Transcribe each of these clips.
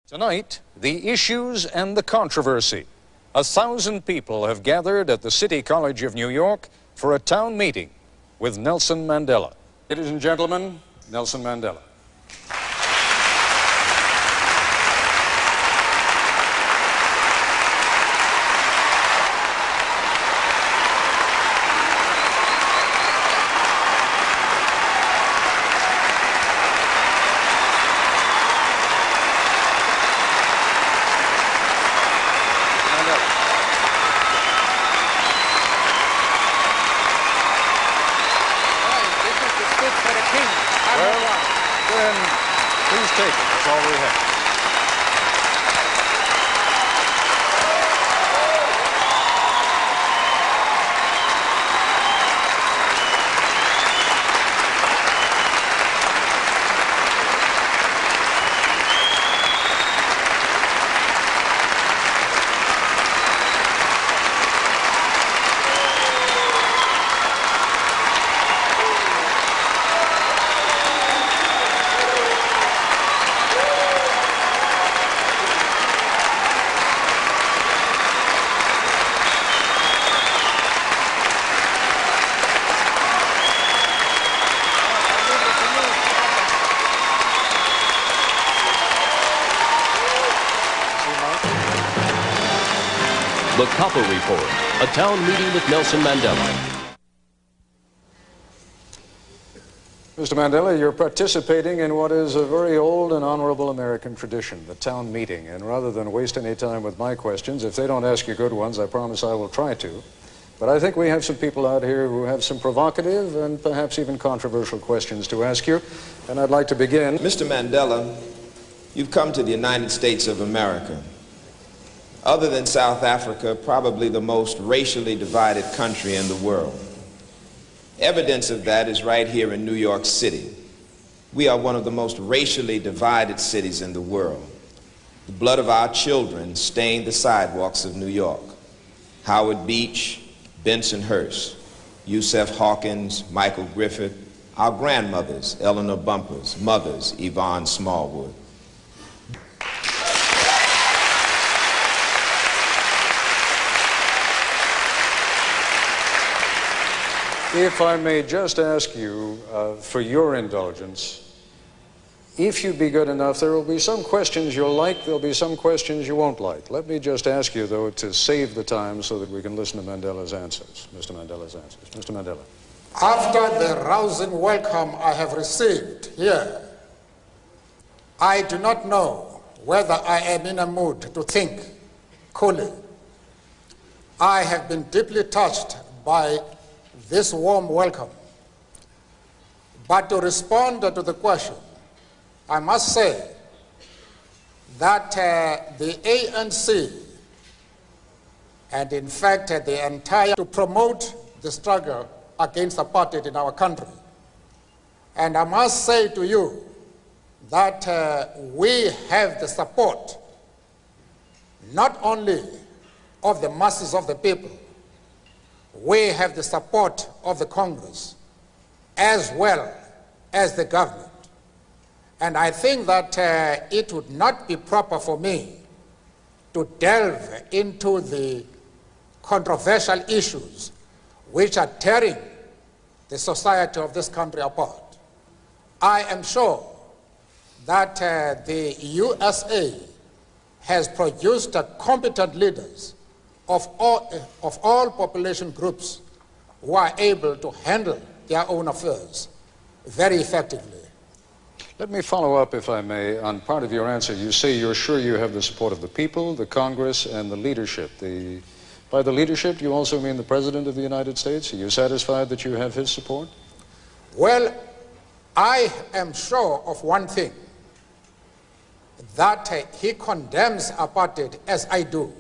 Tonight, the issues and the controversy. 1,000 people have gathered at the City College of New York for a town meeting with Nelson Mandela. Ladies and gentlemen, Nelson Mandela. Please take it. That's all we have. The Koppel Report, a town meeting with Nelson Mandela. Mr. Mandela, you're participating in what is a very old and honorable American tradition, the town meeting. And rather than waste any time with my questions, if they don't ask you good ones, I promise I will try to. But I think we have some people out here who have some provocative and perhaps even controversial questions to ask you. And I'd like to begin. Mr. Mandela, you've come to the United States of America. Other than South Africa, probably the most racially divided country in the world. Evidence of that is right here in New York City. We are one of the most racially divided cities in the world. The blood of our children stained the sidewalks of New York. Howard Beach, Bensonhurst, Yusef Hawkins, Michael Griffith, our grandmothers, Eleanor Bumpurs, mothers, Yvonne Smallwood. If I may just ask you, for your indulgence, if you'd be good enough, there will be some questions you'll like, there'll be some questions you won't like. Let me just ask you, though, to save the time so that we can listen to Mandela's answers, Mr. Mandela's answers. Mr. Mandela. After the rousing welcome I have received here, I do not know whether I am in a mood to think coolly. I have been deeply touched by this warm welcome. But to respond to the question, I must say that the ANC and in fact the entire to promote the struggle against apartheid in our country. And I must say to you that we have the support not only of the masses of the people, we have the support of the Congress as well as the government. And I think that it would not be proper for me to delve into the controversial issues which are tearing the society of this country apart. I am sure that the USA has produced competent leaders of all population groups who are able to handle their own affairs very effectively. Let me follow up, if I may, on part of your answer. You say you're sure you have the support of the people, the Congress, and the leadership. By the leadership, you also mean the President of the United States? Are you satisfied that you have his support? Well, I am sure of one thing, that he condemns apartheid as I do.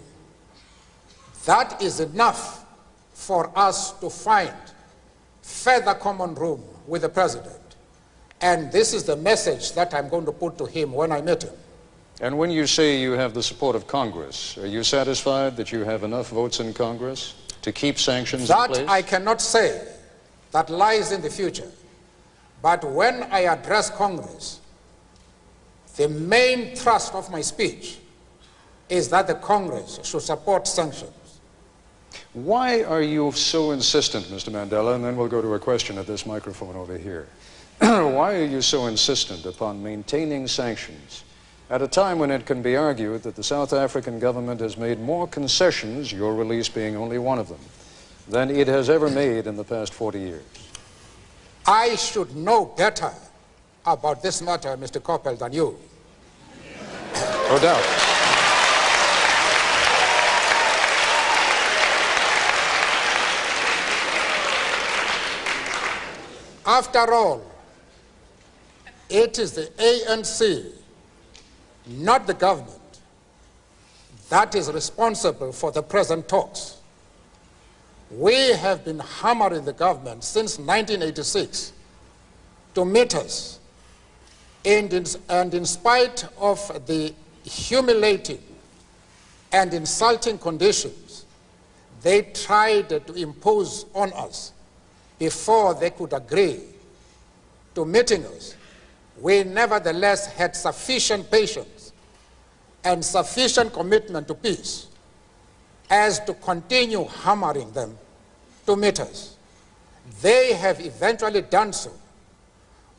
That is enough for us to find further common room with the President. And this is the message that I'm going to put to him when I meet him. And when you say you have the support of Congress, are you satisfied that you have enough votes in Congress to keep sanctions in place? That I cannot say. That lies in the future. But when I address Congress, The main thrust of my speech is that the Congress should support sanctions. Why are you so insistent, Mr. Mandela, and then we'll go to a question at this microphone over here. Why are you so insistent upon maintaining sanctions at a time when it can be argued that the South African government has made more concessions, your release being only one of them, than it has ever made in the past 40 years? I should know better about this matter, Mr. Koppel, than you. No doubt. After all, it is the ANC, not the government, that is responsible for the present talks. We have been hammering the government since 1986 to meet us, and in spite of the humiliating and insulting conditions they tried to impose on us before they could agree to meeting us, we nevertheless had sufficient patience and sufficient commitment to peace as to continue hammering them to meet us. They have eventually done so,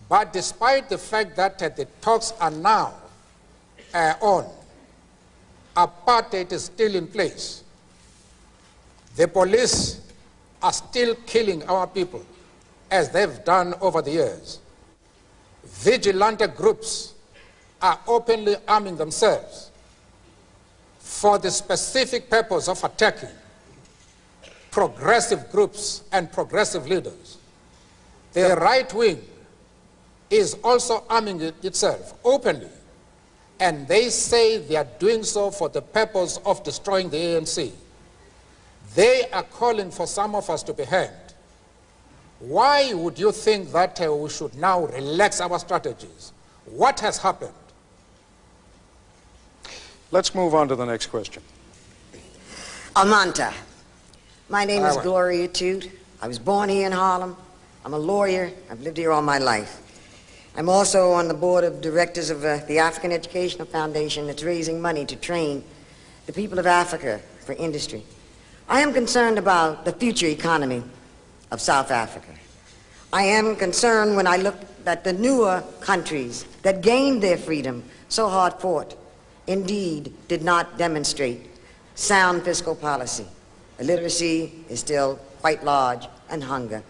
but despite the fact that the talks are now on, apartheid is still in place. The police are still killing our people, as they've done over the years. Vigilante groups are openly arming themselves for the specific purpose of attacking progressive groups and progressive leaders. The right wing is also arming itself openly, and they say they are doing so for the purpose of destroying the ANC. They are calling for some of us to be hanged. Why would you think that we should now relax our strategies? What has happened? Let's move on to the next question. Amanta. My name is Gloria Tute. I was born here in Harlem. I'm a lawyer. I've lived here all my life. I'm also on the board of directors of the African Educational Foundation that's raising money to train the people of Africa for industry. I am concerned about the future economy of South Africa. I am concerned when I look at the newer countries that gained their freedom so hard fought, indeed did not demonstrate sound fiscal policy. Illiteracy is still quite large, and hunger.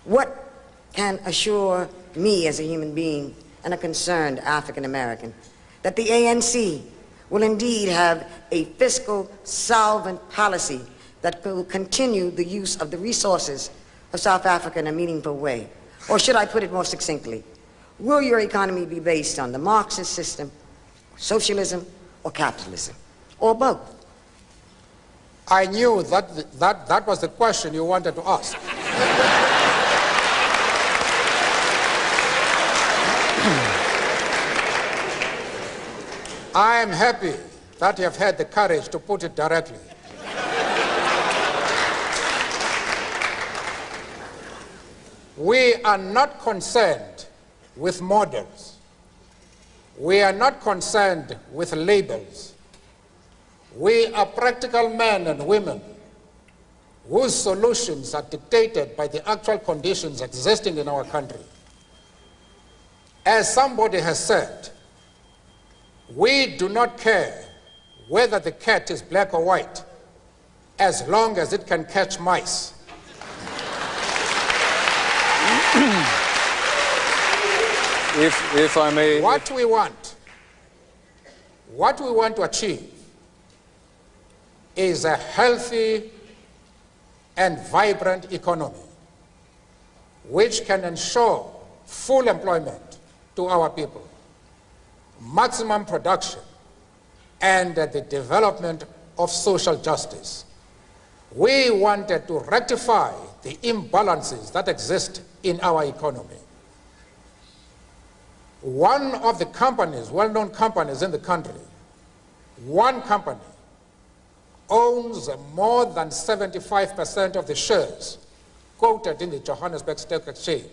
What can assure me as a human being and a concerned African American that the ANC will indeed have a fiscal solvent policy that will continue the use of the resources of South Africa in a meaningful way? Or should I put it more succinctly, will your economy be based on the Marxist system, socialism, or capitalism, or both? I knew that was the question you wanted to ask. I am happy that you have had the courage to put it directly. We are not concerned with models. We are not concerned with labels. We are practical men and women whose solutions are dictated by the actual conditions existing in our country. As somebody has said, we do not care whether the cat is black or white, as long as it can catch mice. If I may... What we want to achieve is a healthy and vibrant economy which can ensure full employment to our people, maximum production, and the development of social justice. We wanted to rectify the imbalances that exist in our economy. One of the companies, well-known companies in the country, one company owns more than 75% of the shares quoted in the Johannesburg Stock Exchange.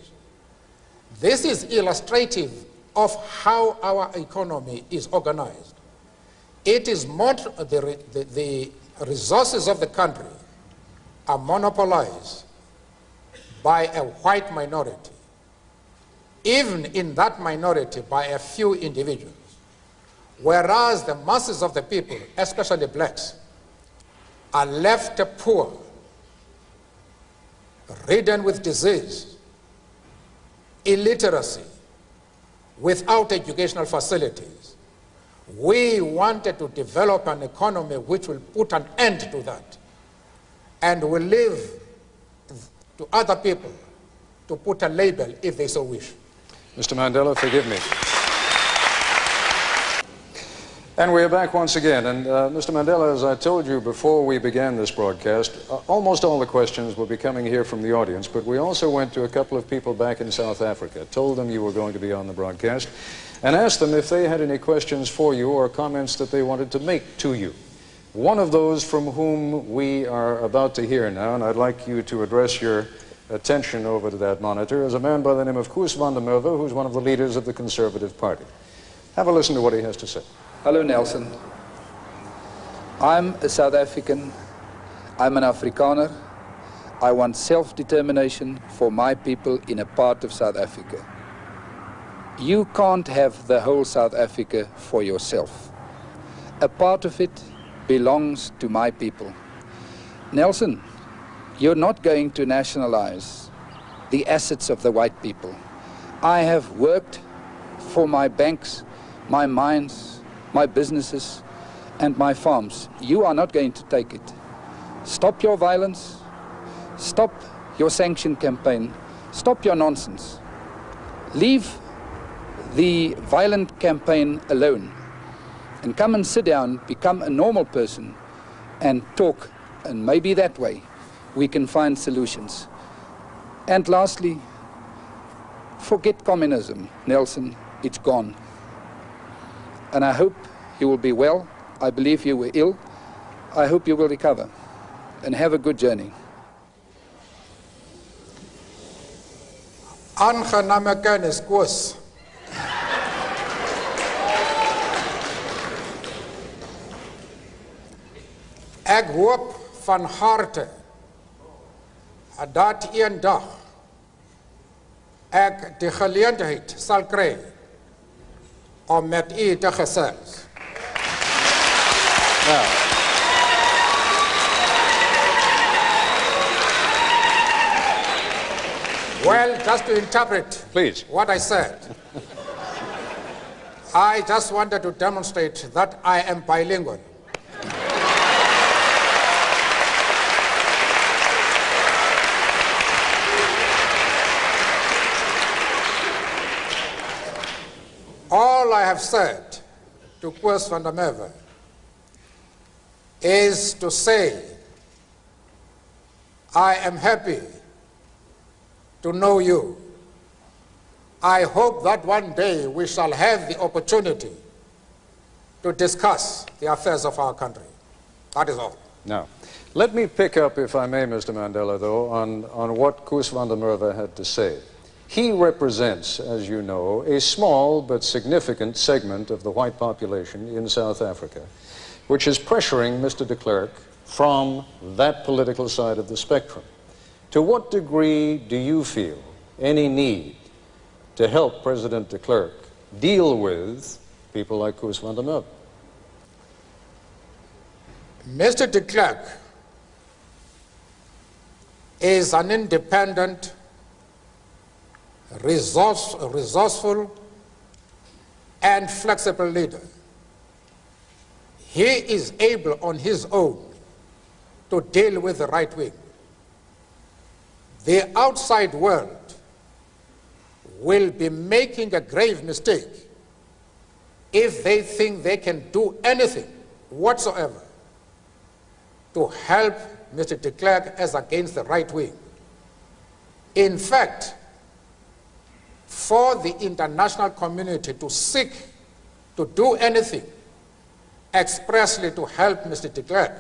This is illustrative of how our economy is organized. It is the resources of the country are monopolized by a white minority, even in that minority by a few individuals, whereas the masses of the people, especially blacks, are left poor, ridden with disease, illiteracy, without educational facilities. We wanted to develop an economy which will put an end to that and will leave to other people to put a label if they so wish. Mr. Mandela, forgive me. And we are back once again. And Mr. Mandela, as I told you before we began this broadcast, almost all the questions will be coming here from the audience, but we also went to a couple of people back in South Africa, told them you were going to be on the broadcast, and asked them if they had any questions for you or comments that they wanted to make to you. One of those from whom we are about to hear now, and I'd like you to address your attention over to that monitor, is a man by the name of Koos van der Merwe, who's one of the leaders of the Conservative Party. Have a listen to what he has to say. Hello, Nelson. I'm a South African. I'm an Afrikaner. I want self-determination for my people in a part of South Africa. You can't have the whole South Africa for yourself. A part of it belongs to my people. Nelson, you're not going to nationalize the assets of the white people. I have worked for my banks, my mines, my businesses, and my farms. You are not going to take it. Stop your violence. Stop your sanction campaign. Stop your nonsense. Leave the violent campaign alone and come and sit down, become a normal person and talk, and maybe that way we can find solutions. And lastly, forget communism, Nelson. It's gone. And I hope you will be well. I believe you were ill. I hope you will recover. And have a good journey. Aangename kennis, Koos. Ek hoop van harte dat een dag ek die geleentheid sal kry om met u te gesels. Well, just to interpret Please. what I said, I just wanted to demonstrate that I am bilingual. All I have said to Koos van der Merwe is to say I am happy to know you. I hope that one day we shall have the opportunity to discuss the affairs of our country. That is all. Now, let me pick up, if I may, Mr. Mandela, though, on what Koos van der Merwe had to say. He represents, as you know, a small but significant segment of the white population in South Africa, which is pressuring Mr. de Klerk from that political side of the spectrum. To what degree do you feel any need to help President de Klerk deal with people like Koos van der Merwe? Mr. de Klerk is an independent, resourceful, and flexible leader. He is able on his own to deal with the right wing. The outside world will be making a grave mistake if they think they can do anything whatsoever to help Mr. de Klerk as against the right wing. In fact, for the international community to seek to do anything expressly to help Mr. de Klerk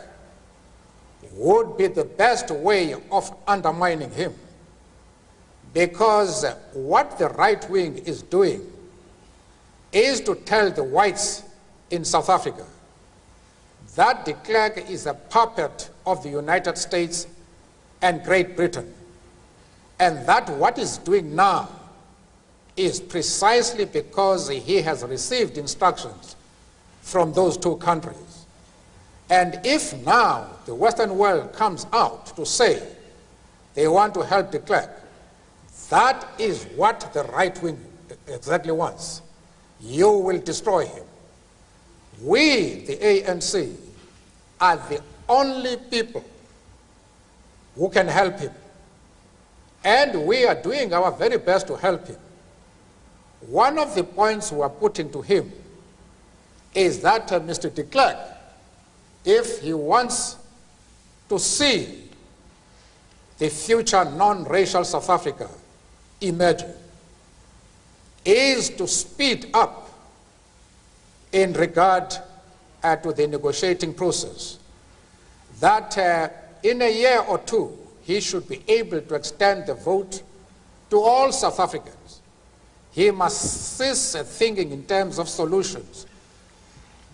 would be the best way of undermining him, because what the right wing is doing is to tell the whites in South Africa that de Klerk is a puppet of the United States and Great Britain, and that what he's doing now is precisely because he has received instructions from those two countries. And if now the Western world comes out to say they want to help de Klerk, that is what the right wing exactly wants. You will destroy him. We, the ANC, are the only people who can help him. And we are doing our very best to help him. One of the points we are putting to him is that Mr. de Klerk, if he wants to see the future non-racial South Africa emerging, is to speed up in regard to the negotiating process, that in a year or two, he should be able to extend the vote to all South Africans. He must cease thinking in terms of solutions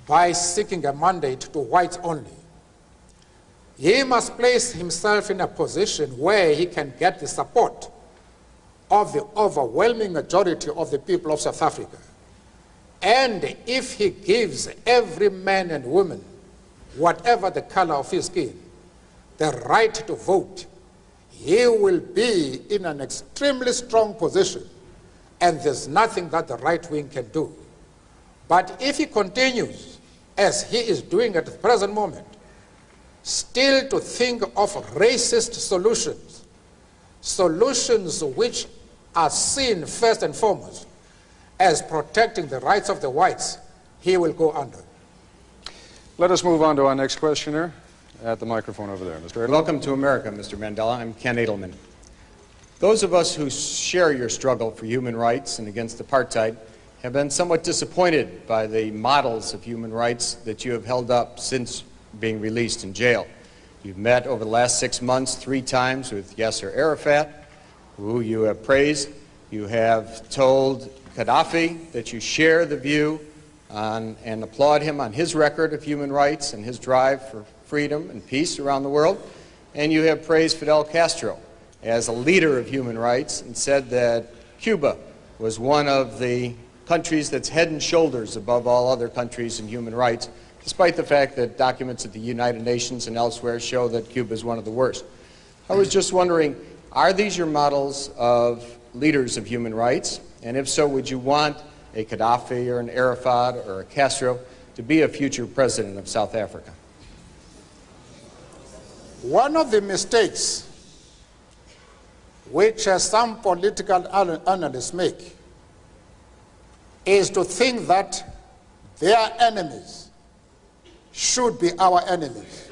by seeking a mandate to whites only. He must place himself in a position where he can get the support of the overwhelming majority of the people of South Africa. And if he gives every man and woman, whatever the color of his skin, the right to vote, he will be in an extremely strong position, and there's nothing that the right wing can do. But if he continues, as he is doing at the present moment, still to think of racist solutions, solutions which are seen first and foremost as protecting the rights of the whites, he will go under. Let us move on to our next questioner at the microphone over there. Mr. Edelman. Welcome to America, Mr. Mandela. I'm Ken Edelman. Those of us who share your struggle for human rights and against apartheid have been somewhat disappointed by the models of human rights that you have held up since being released in jail. You've met over the last 6 months 3 times with Yasser Arafat, who you have praised. You have told Gaddafi that you share the view on, and applaud him on his record of human rights and his drive for freedom and peace around the world. And you have praised Fidel Castro as a leader of human rights and said that Cuba was one of the countries that's head and shoulders above all other countries in human rights, despite the fact that documents at the United Nations and elsewhere show that Cuba is one of the worst. I was just wondering, are these your models of leaders of human rights? And if so, would you want a Gaddafi or an Arafat or a Castro to be a future president of South Africa? One of the mistakes which some political analysts make is to think that their enemies should be our enemies.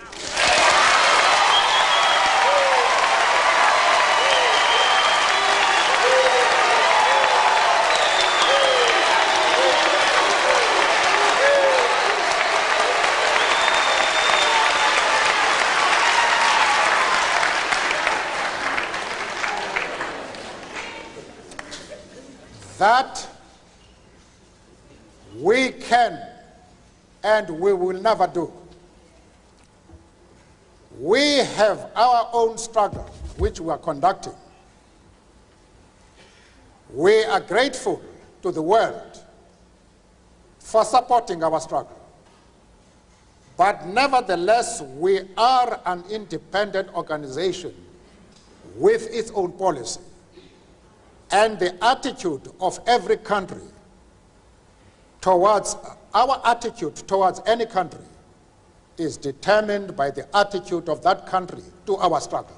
That we can and we will never do. We have our own struggle which we are conducting. We are grateful to the world for supporting our struggle. But nevertheless, we are an independent organization with its own policy. And the attitude of every country towards, our attitude towards any country is determined by the attitude of that country to our struggle.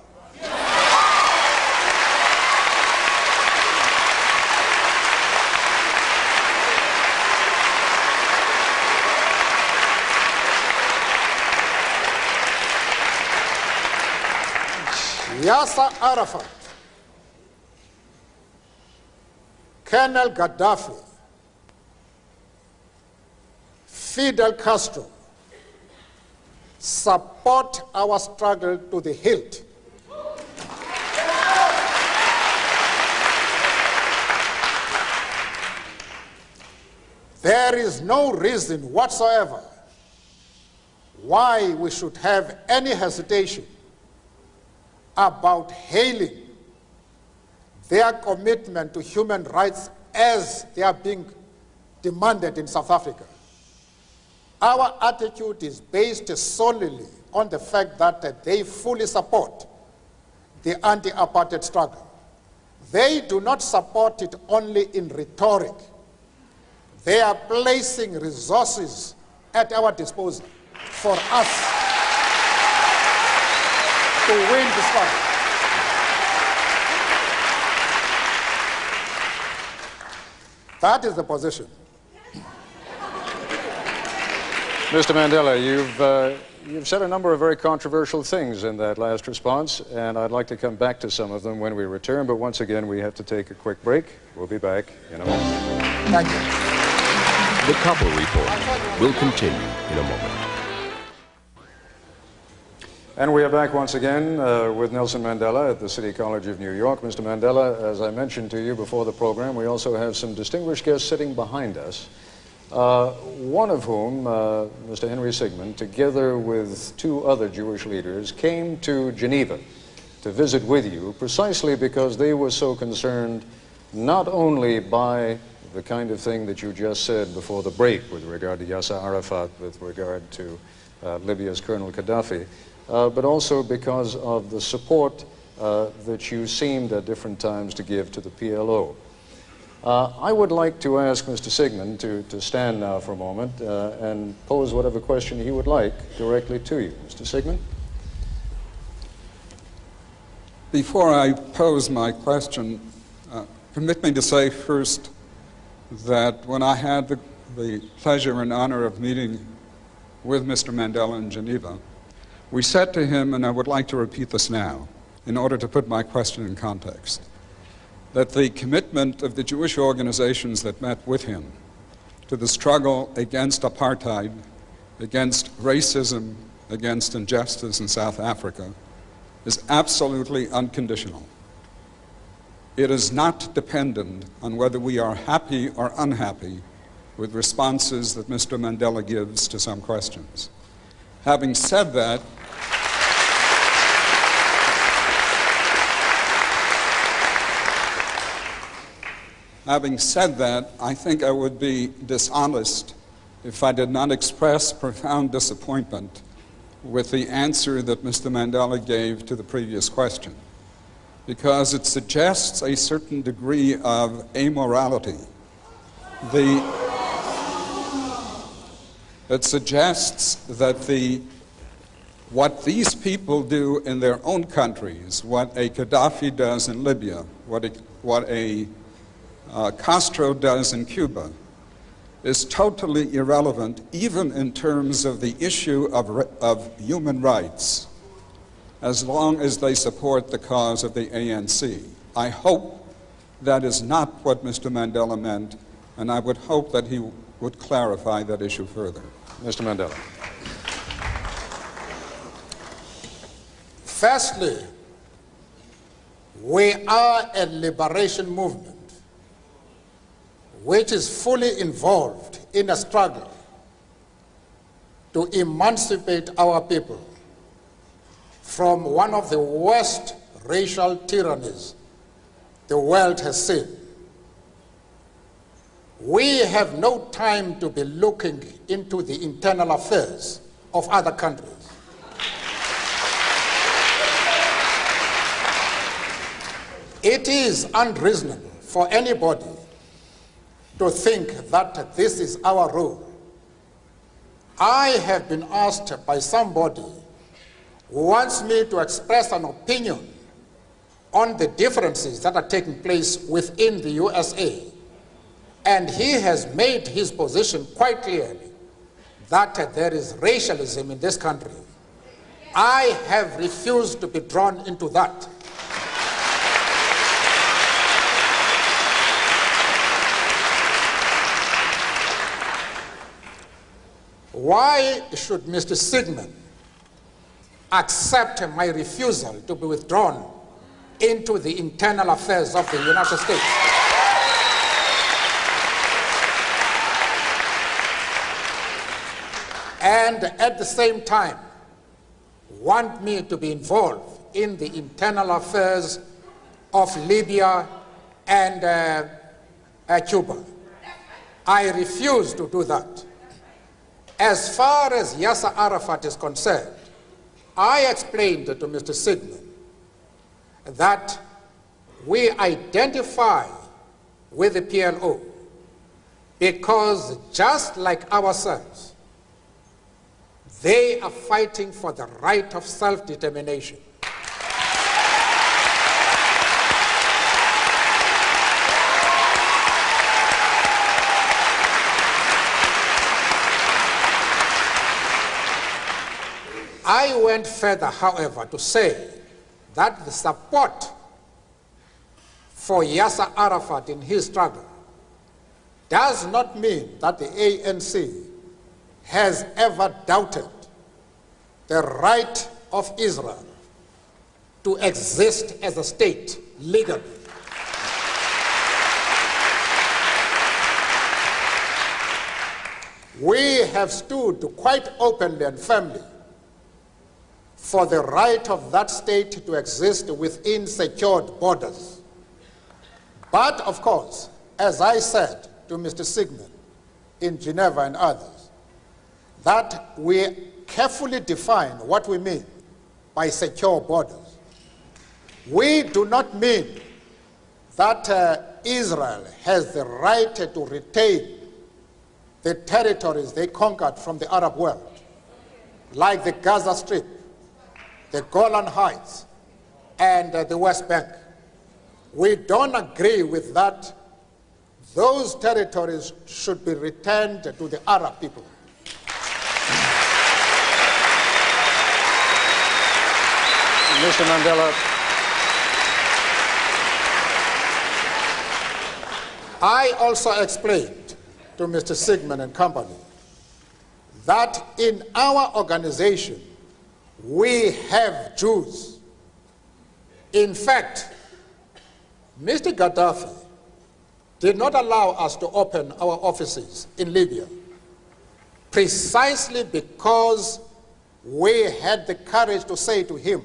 Yasser Arafat, Colonel Gaddafi, Fidel Castro support our struggle to the hilt. There is no reason whatsoever why we should have any hesitation about hailing their commitment to human rights as they are being demanded in South Africa. Our attitude is based solely on the fact that they fully support the anti-apartheid struggle. They do not support it only in rhetoric. They are placing resources at our disposal for us to win the struggle. That is the position. Mr. Mandela, you've said a number of very controversial things in that last response, and I'd like to come back to some of them when we return, but once again, we have to take a quick break. We'll be back in a moment. Thank you. The Koppel Report will continue in a moment. And we are back once again with Nelson Mandela at the City College of New York. Mr. Mandela, as I mentioned to you before the program, we also have some distinguished guests sitting behind us, one of whom, Mr. Henry Sigmund, together with two other Jewish leaders, came to Geneva to visit with you precisely because they were so concerned not only by the kind of thing that you just said before the break with regard to Yasser Arafat, with regard to Libya's Colonel Gaddafi, but also because of the support that you seemed at different times to give to the PLO. I would like to ask Mr. Sigmund to stand now for a moment and pose whatever question he would like directly to you. Mr. Sigmund? Before I pose my question, permit me to say first that when I had the pleasure and honor of meeting with Mr. Mandela in Geneva, we said to him, and I would like to repeat this now, in order to put my question in context, that the commitment of the Jewish organizations that met with him to the struggle against apartheid, against racism, against injustice in South Africa is absolutely unconditional. It is not dependent on whether we are happy or unhappy with responses that Mr. Mandela gives to some questions. Having said that, I think I would be dishonest if I did not express profound disappointment with the answer that Mr. Mandela gave to the previous question, because it suggests a certain degree of amorality. It suggests that what these people do in their own countries, what a Gaddafi does in Libya, what a Castro does in Cuba, is totally irrelevant, even in terms of the issue of human rights, as long as they support the cause of the ANC. I hope that is not what Mr. Mandela meant, and I would hope that he would clarify that issue further. Mr. Mandela. Firstly, we are a liberation movement which is fully involved in a struggle to emancipate our people from one of the worst racial tyrannies the world has seen. We have no time to be looking into the internal affairs of other countries. It is unreasonable for anybody to think that this is our role. I have been asked by somebody who wants me to express an opinion on the differences that are taking place within the USA. And he has made his position quite clearly that there is racialism in this country. I have refused to be drawn into that. Why should Mr. Sigmund accept my refusal to be withdrawn into the internal affairs of the United States? and at the same time want me to be involved in the internal affairs of Libya and Cuba. I refuse to do that. As far as Yasser Arafat is concerned, I explained to Mr. Sigmund that we identify with the PLO because just like ourselves, they are fighting for the right of self-determination. I went further, however, to say that the support for Yasser Arafat in his struggle does not mean that the ANC has ever doubted the right of Israel to exist as a state legally. We have stood quite openly and firmly for the right of that state to exist within secured borders. But of course, as I said to Mr. Sigmund in Geneva and others, that we carefully define what we mean by secure borders. We do not mean that Israel has the right to retain the territories they conquered from the Arab world, like the Gaza Strip, the Golan Heights, and the West Bank. We don't agree with that. Those territories should be returned to the Arab people. Mr. Mandela, I also explained to Mr. Sigmund and company that in our organization, we have Jews. In fact, Mr. Gaddafi did not allow us to open our offices in Libya precisely because we had the courage to say to him,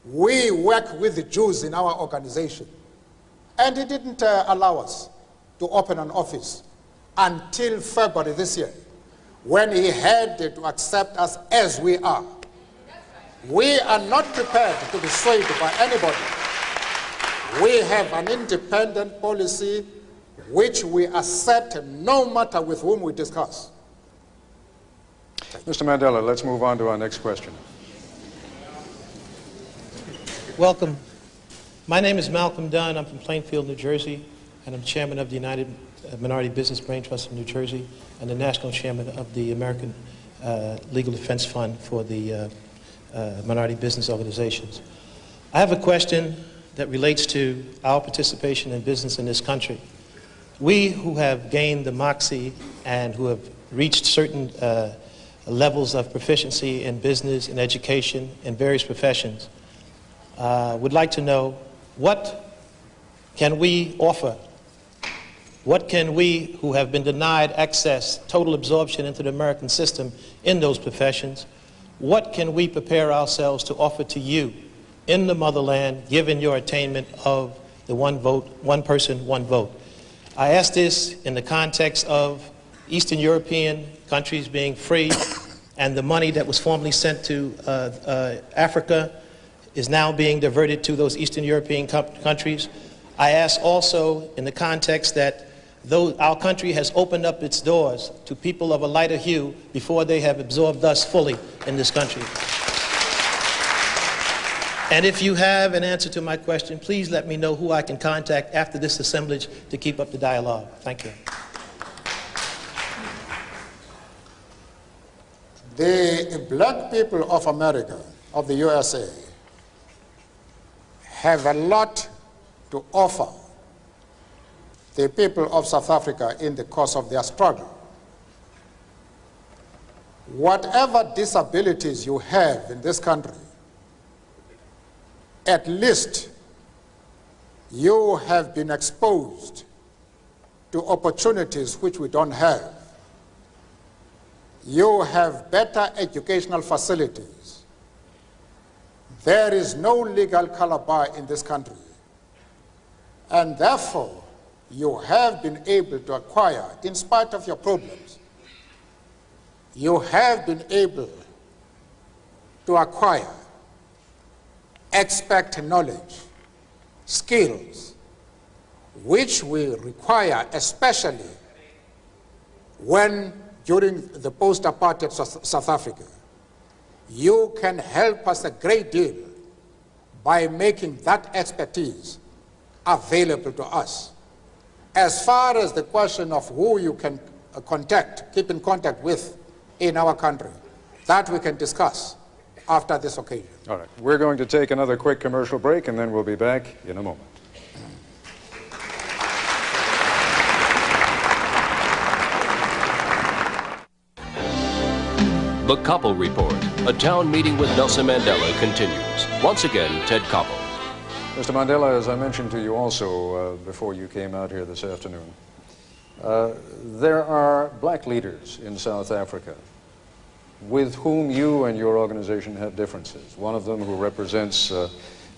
we work with the Jews in our organization. And he didn't allow us to open an office until February this year, when he had to accept us as we are. We are not prepared to be swayed by anybody. We have an independent policy which we accept no matter with whom we discuss. Mr. Mandela, let's move on to our next question. Welcome. My name is Malcolm Dunn. I'm from Plainfield, New Jersey, and I'm chairman of the United Minority Business Brain Trust of New Jersey and the national chairman of the American Legal Defense Fund for the minority business organizations. I have a question that relates to our participation in business in this country. We who have gained the moxie and who have reached certain levels of proficiency in business and education in various professions would like to know, what can we offer? What can we who have been denied access, total absorption into the American system in those professions, what can we prepare ourselves to offer to you in the motherland, given your attainment of the one vote, one person, one vote? I ask this in the context of Eastern European countries being free and the money that was formerly sent to Africa is now being diverted to those Eastern European countries. I ask also in the context that though our country has opened up its doors to people of a lighter hue before they have absorbed us fully in this country. And if you have an answer to my question, please let me know who I can contact after this assemblage to keep up the dialogue. Thank you. The black people of America, of the USA, have a lot to offer the people of South Africa in the course of their struggle. Whatever disabilities you have in this country, at least you have been exposed to opportunities which we don't have. you have better educational facilities. There is no legal color bar in this country. And therefore, you have been able to acquire, in spite of your problems, you have been able to acquire expert knowledge, skills, which we require, especially when during the post-apartheid South Africa. You can help us a great deal by making that expertise available to us. As far as the question of who you can keep in contact with in our country, that we can discuss after this occasion. All right, we're going to take another quick commercial break, and then we'll be back in a moment. The Koppel Report, a town meeting with Nelson Mandela continues. Once again, Ted Koppel. Mr. Mandela, as I mentioned to you also before you came out here this afternoon, there are black leaders in South Africa with whom you and your organization have differences. One of them, who represents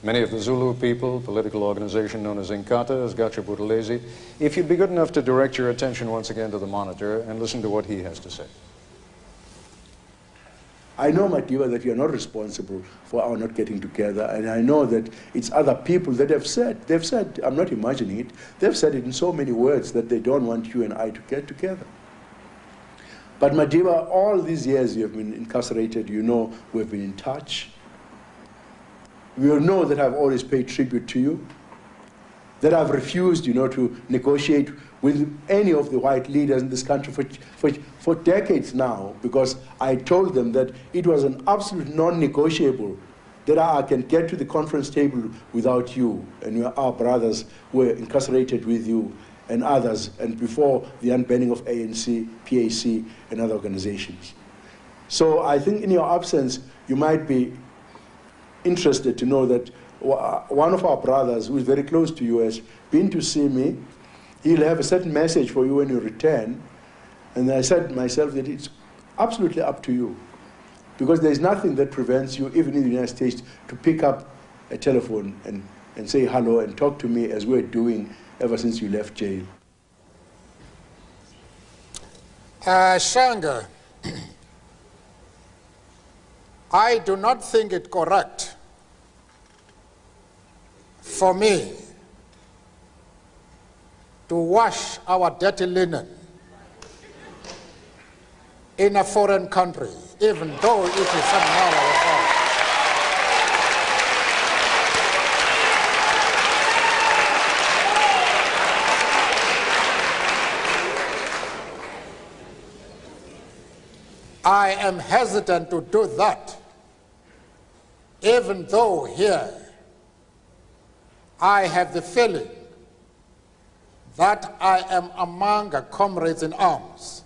many of the Zulu people, political organization known as Inkatha, is Gatsha Buthelezi. If you'd be good enough to direct your attention once again to the monitor and listen to what he has to say. I know, Madiba, that you are not responsible for our not getting together, and I know that it's other people that have said, they've said, I'm not imagining it, they've said it in so many words that they don't want you and I to get together. But Madiba, all these years you have been incarcerated, you know we've been in touch. You know that I've always paid tribute to you, that I've refused, to negotiate with any of the white leaders in this country for decades now, because I told them that it was an absolute non-negotiable that I can get to the conference table without you, and our brothers were incarcerated with you and others, and before the unbanning of ANC, PAC, and other organizations. So I think in your absence, you might be interested to know that one of our brothers, who is very close to you, has been to see me. He'll have a certain message for you when you return. And I said to myself that it's absolutely up to you, because there's nothing that prevents you, even in the United States, to pick up a telephone and say hello and talk to me as we're doing ever since you left jail. Shanga, I do not think it correct for me to wash our dirty linen in a foreign country, even though it is somehow our fault. I am hesitant to do that, even though here I have the feeling that I am among comrades in arms,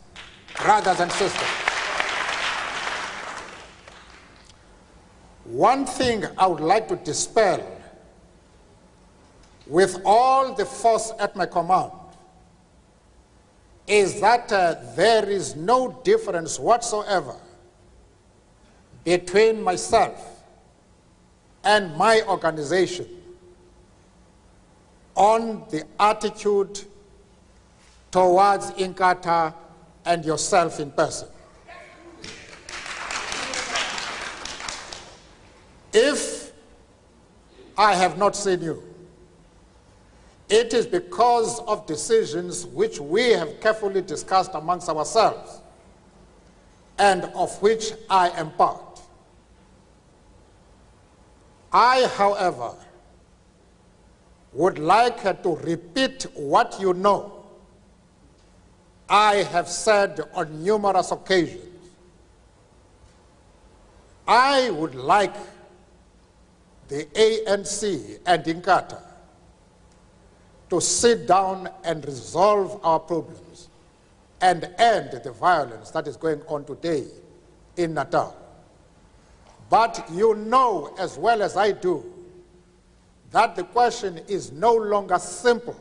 brothers and sisters. One thing I would like to dispel with all the force at my command is that there is no difference whatsoever between myself and my organization on the attitude towards Inkatha and yourself in person. If I have not seen you, it is because of decisions which we have carefully discussed amongst ourselves and of which I am part. I, however, would like to repeat what you know I have said on numerous occasions. I would like the ANC and Inkatha to sit down and resolve our problems and end the violence that is going on today in Natal. But you know as well as I do that the question is no longer simple.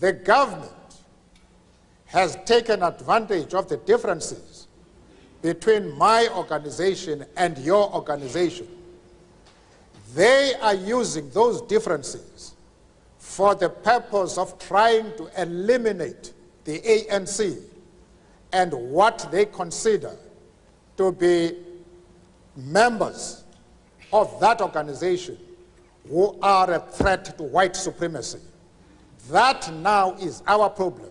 The government has taken advantage of the differences between my organization and your organization. They are using those differences for the purpose of trying to eliminate the ANC and what they consider to be members of that organization who are a threat to white supremacy. That now is our problem.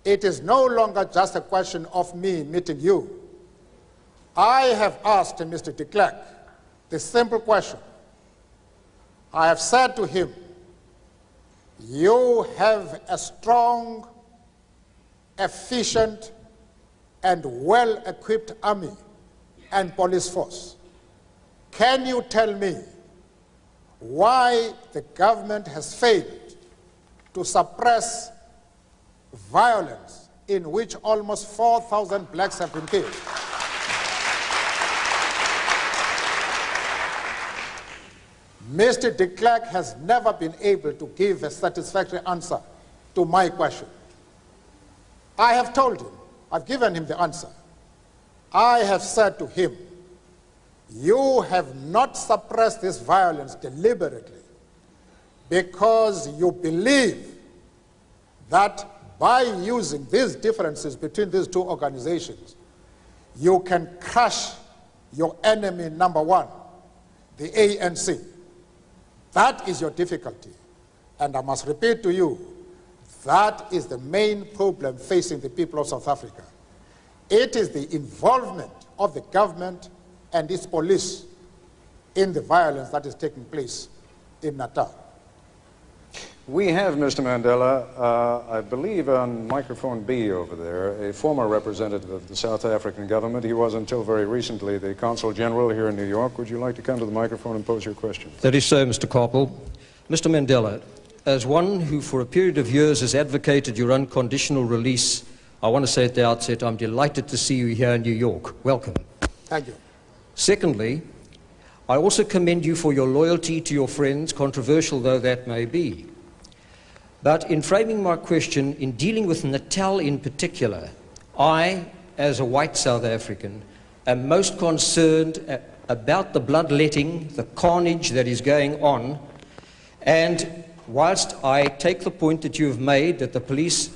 It is no longer just a question of me meeting you. I have asked Mr. de Klerk the simple question. I have said to him, you have a strong, efficient, and well-equipped army and police force. Can you tell me why the government has failed to suppress violence in which almost 4,000 blacks have been killed? Mr. de Klerk has never been able to give a satisfactory answer to my question. I have told him, I've given him the answer. I have said to him, you have not suppressed this violence deliberately because you believe that by using these differences between these two organizations, you can crush your enemy number one, the ANC. That is your difficulty. And I must repeat to you, that is the main problem facing the people of South Africa. It is the involvement of the government and its police in the violence that is taking place in Natal. We have, Mr. Mandela, I believe on microphone B over there, a former representative of the South African government. He was until very recently the Consul General here in New York. Would you like to come to the microphone and pose your question? That is so, Mr. Koppel. Mr. Mandela, as one who for a period of years has advocated your unconditional release, I want to say at the outset, I'm delighted to see you here in New York. Welcome. Thank you. Secondly, I also commend you for your loyalty to your friends, controversial though that may be. But in framing my question, in dealing with Natal in particular, I, as a white South African, am most concerned about the bloodletting, the carnage that is going on. And whilst I take the point that you have made that the police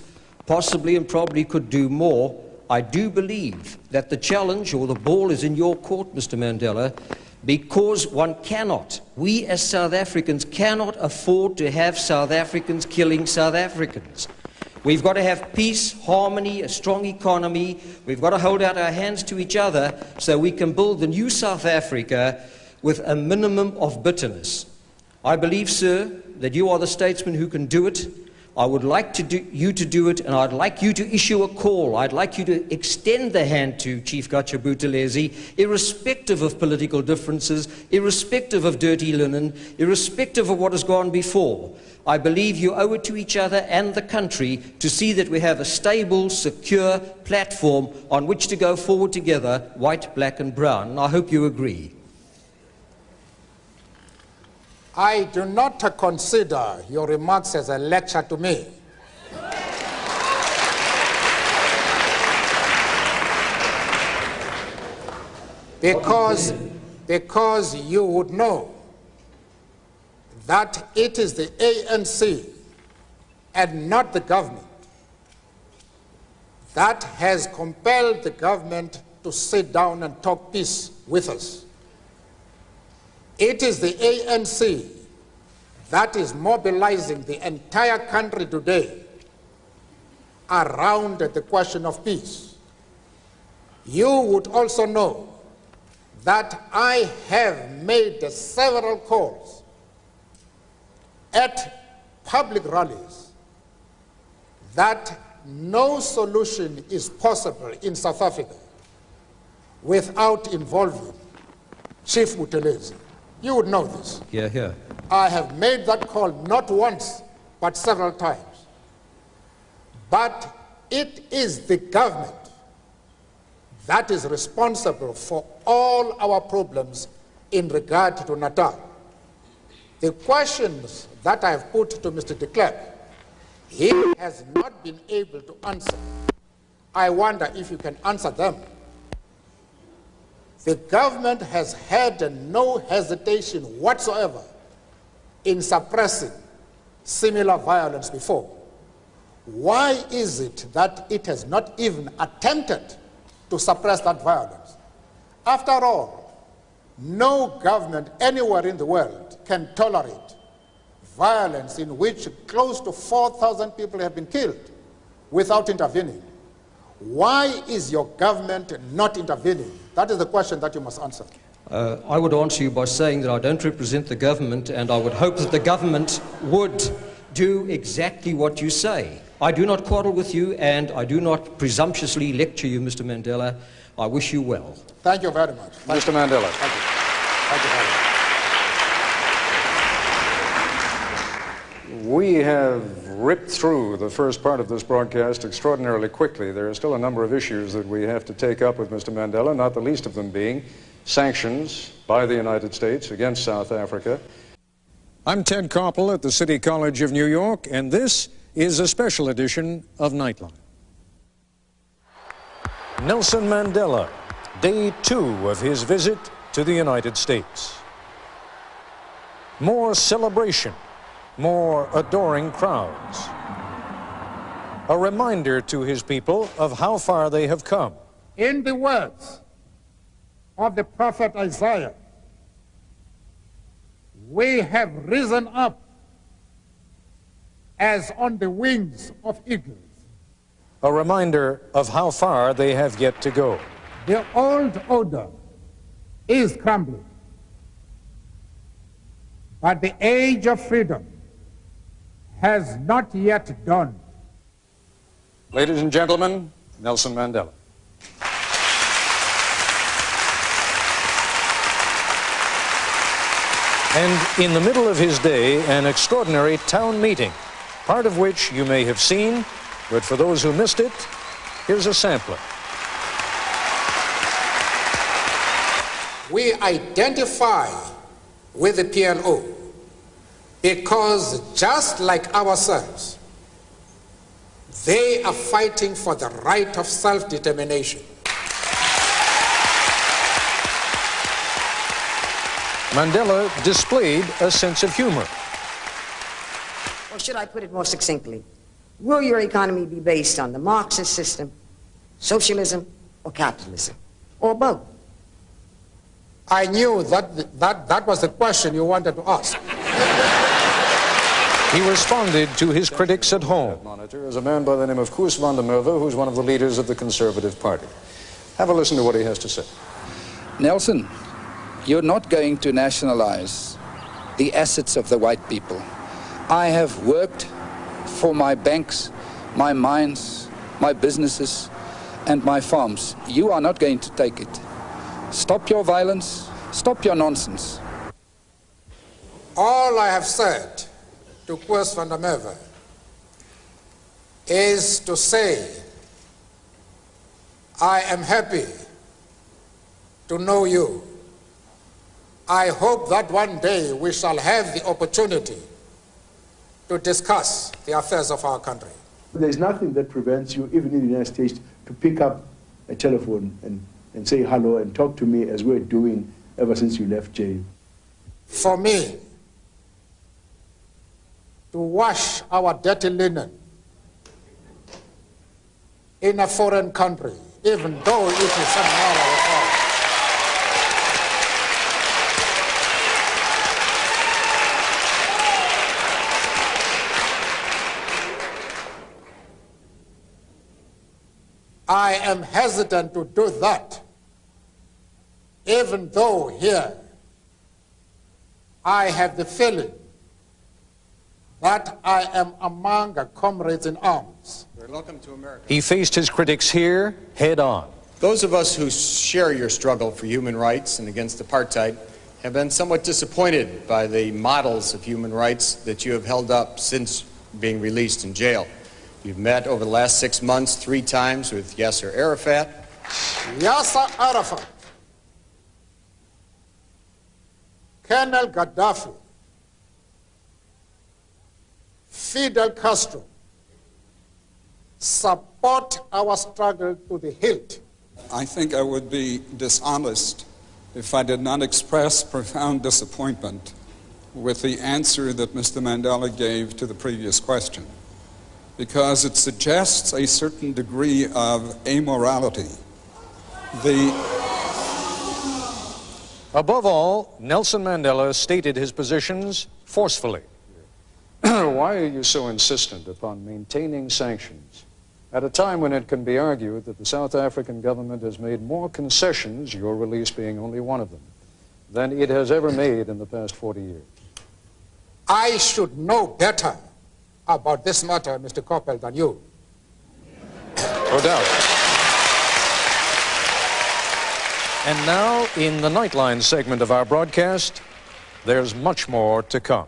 possibly and probably could do more, I do believe that the challenge or the ball is in your court, Mr. Mandela, because one cannot, we as South Africans cannot afford to have South Africans killing South Africans. We've got to have peace, harmony, a strong economy. We've got to hold out our hands to each other so we can build the new South Africa with a minimum of bitterness. I believe, sir, that you are the statesman who can do it. I would like you to do it, and I'd like you to issue a call. I'd like you to extend the hand to Chief Gatsha Buthelezi, irrespective of political differences, irrespective of dirty linen, irrespective of what has gone before. I believe you owe it to each other and the country to see that we have a stable, secure platform on which to go forward together, white, black and brown. And I hope you agree. I do not consider your remarks as a lecture to me. Because you would know that it is the ANC and not the government that has compelled the government to sit down and talk peace with us. It is the ANC that is mobilizing the entire country today around the question of peace. You would also know that I have made several calls at public rallies that no solution is possible in South Africa without involving Chief Buthelezi. You would know this. Yeah. I have made that call not once, but several times. But it is the government that is responsible for all our problems in regard to Natal. The questions that I have put to Mr. de Klerk, he has not been able to answer. I wonder if you can answer them. The government has had no hesitation whatsoever in suppressing similar violence before. Why is it that it has not even attempted to suppress that violence? After all, no government anywhere in the world can tolerate violence in which close to 4,000 people have been killed without intervening. Why is your government not intervening? That is the question that you must answer. I would answer you by saying that I don't represent the government, and I would hope that the government would do exactly what you say. I do not quarrel with you, and I do not presumptuously lecture you, Mr. Mandela. I wish you well. Thank you very much. Mr. Mandela. Thank you. Thank you very much. We have ripped through the first part of this broadcast extraordinarily quickly. There are still a number of issues that we have to take up with Mr. Mandela, not the least of them being sanctions by the United States against South Africa. I'm Ted Koppel at the City College of New York, and this is a special edition of Nightline. Nelson Mandela, day 2 of his visit to the United States. More celebration, more adoring crowds. A reminder to his people of how far they have come. In the words of the prophet Isaiah, we have risen up as on the wings of eagles. A reminder of how far they have yet to go. The old order is crumbling, but the age of freedom has not yet dawned. Ladies and gentlemen, Nelson Mandela. And in the middle of his day, an extraordinary town meeting, part of which you may have seen, but for those who missed it, here's a sampler. We identify with the PLO because just like ourselves, they are fighting for the right of self-determination. Mandela displayed a sense of humor. Or should I put it more succinctly? Will your economy be based on the Marxist system, socialism, or capitalism, or both? I knew that was the question you wanted to ask. He responded to his critics at home. Monitor is a man by the name of Koos van der Merwe, who's one of the leaders of the Conservative Party. Have a listen to what he has to say. Nelson, you're not going to nationalize the assets of the white people. I have worked for my banks, my mines, my businesses, and my farms. You are not going to take it. Stop your violence, stop your nonsense. All I have said to Koos van der Merwe is to say, I am happy to know you. I hope that one day we shall have the opportunity to discuss the affairs of our country. There's nothing that prevents you, even in the United States, to pick up a telephone and say hello and talk to me as we're doing ever since you left jail. For me, to wash our dirty linen in a foreign country, even though it is somehow our fault, I am hesitant to do that, even though here I have the feeling that I am among comrades in arms. Welcome to America. He faced his critics here head on. Those of us who share your struggle for human rights and against apartheid have been somewhat disappointed by the models of human rights that you have held up since being released in jail. You've met over the last 6 months 3 times with Yasser Arafat. Yasser Arafat, Colonel Gaddafi, Fidel Castro, support our struggle to the hilt. I think I would be dishonest if I did not express profound disappointment with the answer that Mr. Mandela gave to the previous question, because it suggests a certain degree of amorality. Above all, Nelson Mandela stated his positions forcefully. Why are you so insistent upon maintaining sanctions at a time when it can be argued that the South African government has made more concessions, your release being only one of them, than it has ever made in the past 40 years? I should know better about this matter, Mr. Koppel, than you. No doubt. And now, in the Nightline segment of our broadcast, there's much more to come.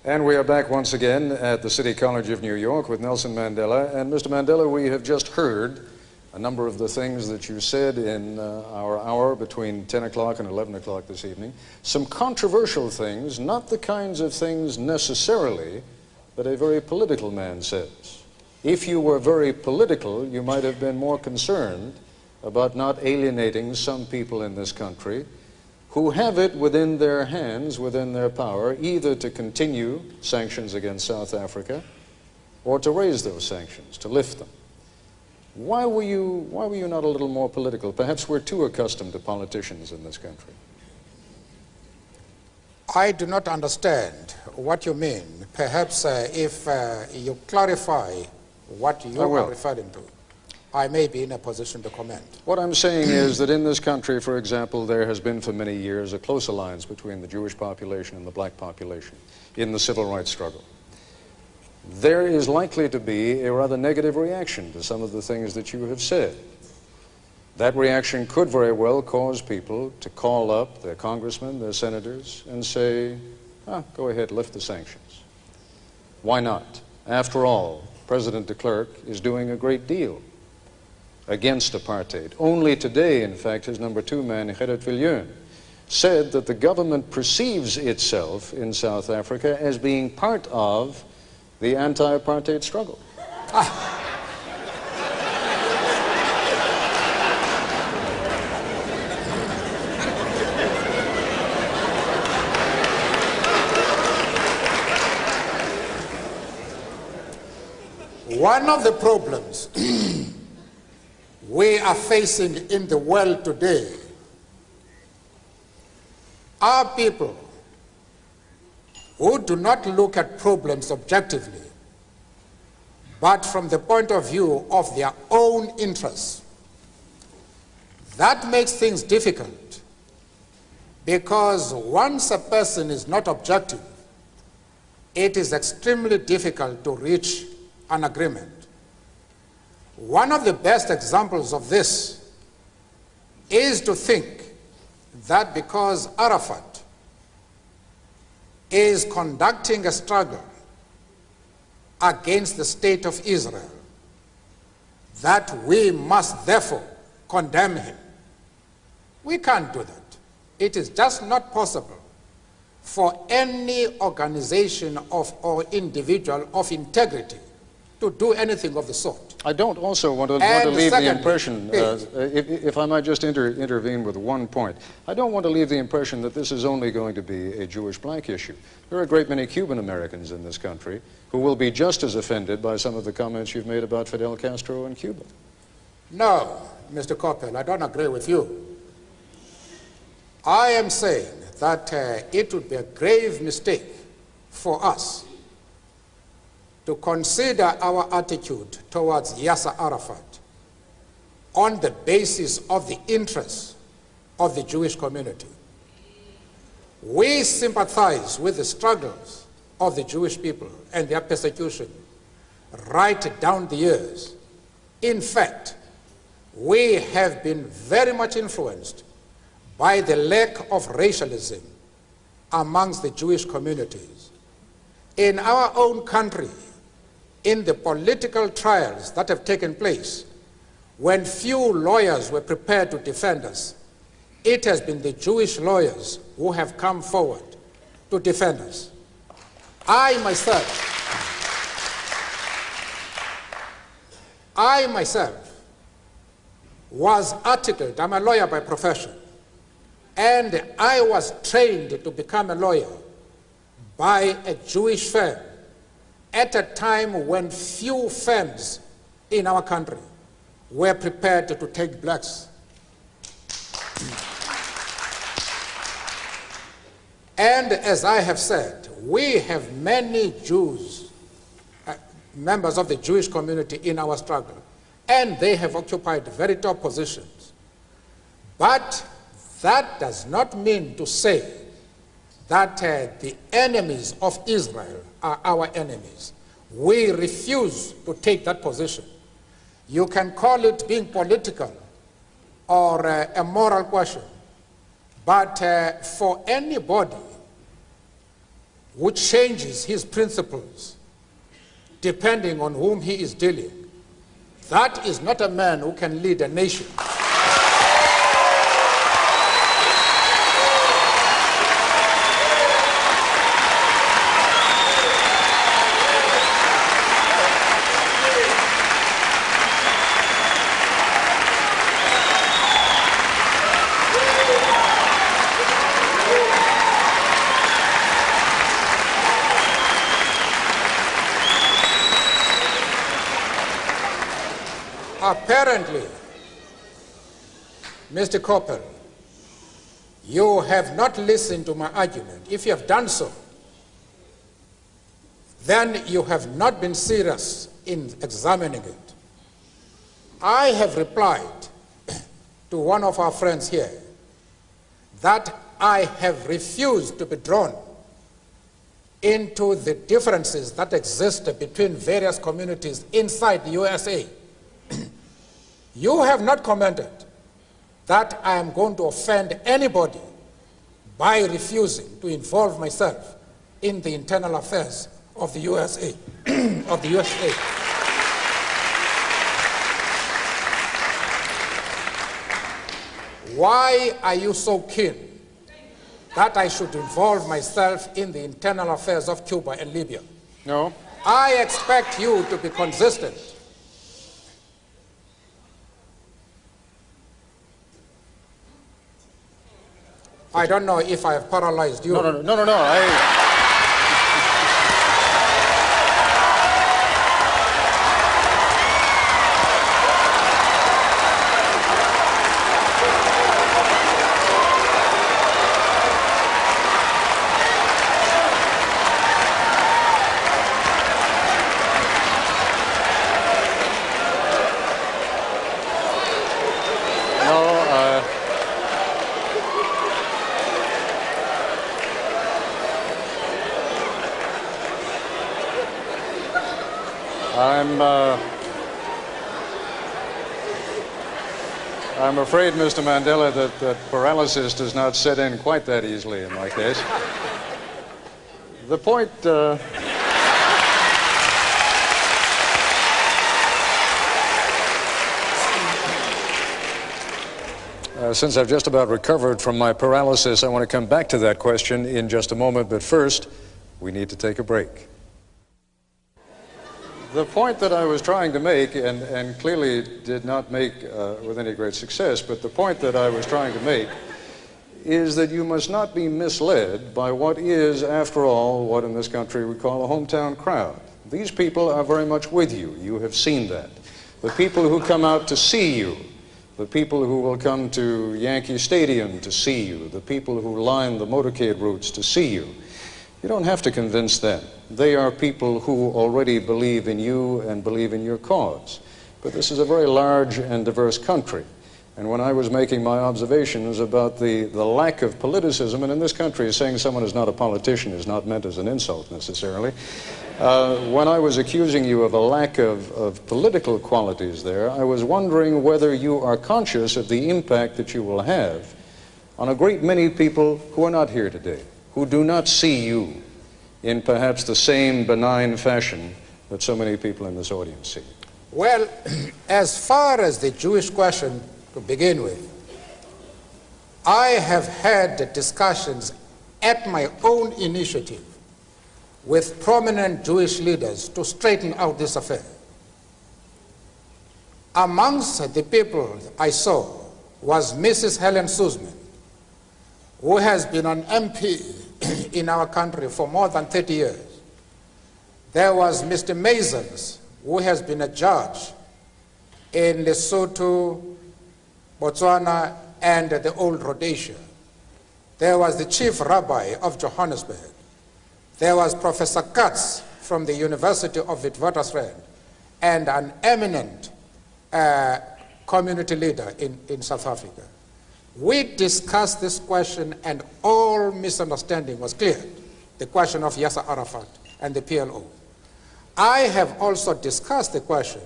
And we are back once again at the City College of New York with Nelson Mandela. And Mr. Mandela, we have just heard a number of the things that you said in our hour between 10 o'clock and 11 o'clock this evening. Some controversial things, not the kinds of things necessarily that a very political man says. If you were very political, you might have been more concerned about not alienating some people in this country who have it within their hands, within their power, either to continue sanctions against South Africa or to raise those sanctions, to lift them. Why were you not a little more political? Perhaps we're too accustomed to politicians in this country. I do not understand what you mean. Perhaps if you clarify what you are referring to, I may be in a position to comment. What I'm saying is that in this country, for example, there has been for many years a close alliance between the Jewish population and the black population in the civil rights struggle. There is likely to be a rather negative reaction to some of the things that you have said. That reaction could very well cause people to call up their congressmen, their senators, and say, go ahead, lift the sanctions. Why not? After all, President de Klerk is doing a great deal against apartheid. Only today, in fact, his number 2 man, Gerrit Viljoen, said that the government perceives itself in South Africa as being part of the anti-apartheid struggle. One of the problems we are facing in the world today are people who do not look at problems objectively, but from the point of view of their own interests. That makes things difficult, because once a person is not objective, it is extremely difficult to reach an agreement. One of the best examples of this is to think that because Arafat is conducting a struggle against the state of Israel, that we must therefore condemn him. We can't do that. It is just not possible for any organization or individual of integrity to do anything of the sort. I don't also want to leave the impression, if I might just intervene with one point, I don't want to leave the impression that this is only going to be a Jewish-black issue. There are a great many Cuban Americans in this country who will be just as offended by some of the comments you've made about Fidel Castro in Cuba. No, Mr. Koppel, I don't agree with you. I am saying that it would be a grave mistake for us to consider our attitude towards Yasser Arafat on the basis of the interests of the Jewish community. We sympathize with the struggles of the Jewish people and their persecution right down the years. In fact, we have been very much influenced by the lack of racialism amongst the Jewish communities. In our own country, in the political trials that have taken place, when few lawyers were prepared to defend us, it has been the Jewish lawyers who have come forward to defend us. I myself I myself was articled, I'm a lawyer by profession, and I was trained to become a lawyer by a Jewish firm at a time when few firms in our country were prepared to take blacks. And as I have said, we have many Jews, members of the Jewish community in our struggle, and they have occupied very top positions. But that does not mean to say that the enemies of Israel are our enemies. We refuse to take that position. You can call it being political or a moral question, but for anybody who changes his principles depending on whom he is dealing, that is not a man who can lead a nation. Apparently, Mr. Koppel, you have not listened to my argument. If you have done so, then you have not been serious in examining it. I have replied to one of our friends here that I have refused to be drawn into the differences that exist between various communities inside the USA. You have not commented that I am going to offend anybody by refusing to involve myself in the internal affairs of the USA. of the USA. Why are you so keen that I should involve myself in the internal affairs of Cuba and Libya? No. I expect you to be consistent. I don't know if I have paralyzed you. No. I'm afraid, Mr. Mandela, that paralysis does not set in quite that easily in my case. The point... since I've just about recovered from my paralysis, I want to come back to that question in just a moment, but first, we need to take a break. The point that I was trying to make, and clearly did not make with any great success, but the point that I was trying to make is that you must not be misled by what is, after all, what in this country we call a hometown crowd. These people are very much with you. You have seen that. The people who come out to see you, the people who will come to Yankee Stadium to see you, the people who line the motorcade routes to see you, you don't have to convince them. They are people who already believe in you and believe in your cause. But this is a very large and diverse country. And when I was making my observations about the lack of politicism, and in this country saying someone is not a politician is not meant as an insult necessarily, when I was accusing you of a lack of political qualities there, I was wondering whether you are conscious of the impact that you will have on a great many people who are not here today, who do not see you in perhaps the same benign fashion that so many people in this audience see. Well, as far as the Jewish question to begin with, I have had discussions at my own initiative with prominent Jewish leaders to straighten out this affair. Amongst the people I saw was Mrs. Helen Suzman, who has been an MP in our country for more than 30 years. There was Mr. Mazens, who has been a judge in Lesotho, Botswana, and the old Rhodesia. There was the chief rabbi of Johannesburg. There was Professor Katz from the University of Witwatersrand, and an eminent community leader in South Africa. We discussed this question and all misunderstanding was cleared, the question of Yasser Arafat and the PLO. I have also discussed the question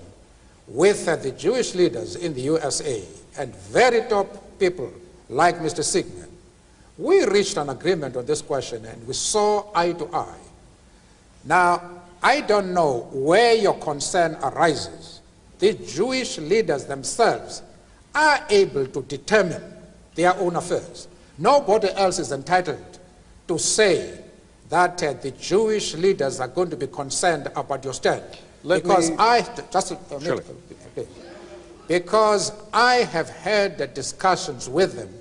with the Jewish leaders in the USA and very top people like Mr. Sigmund. We reached an agreement on this question and we saw eye to eye. Now, I don't know where your concern arises. The Jewish leaders themselves are able to determine their own affairs. Nobody else is entitled to say that the Jewish leaders are going to be concerned about your stand. Because I have had the discussions with them,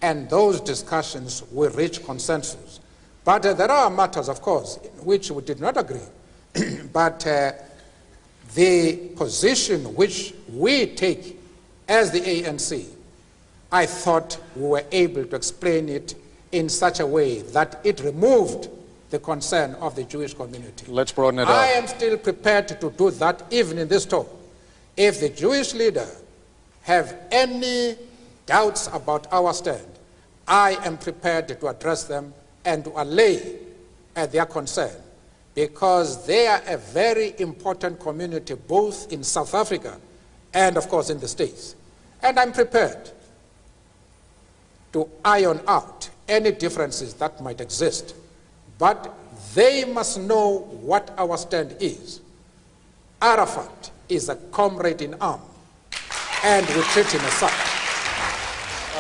and those discussions will reach consensus. But there are matters, of course, in which we did not agree. But the position which we take as the ANC, I thought we were able to explain it in such a way that it removed the concern of the Jewish community. Let's broaden it out. I am still prepared to do that even in this talk. If the Jewish leader have any doubts about our stand, I am prepared to address them and to allay their concern, because they are a very important community both in South Africa and of course in the States. And I'm prepared to iron out any differences that might exist. But they must know what our stand is. Arafat is a comrade in arms, and we treat him as such.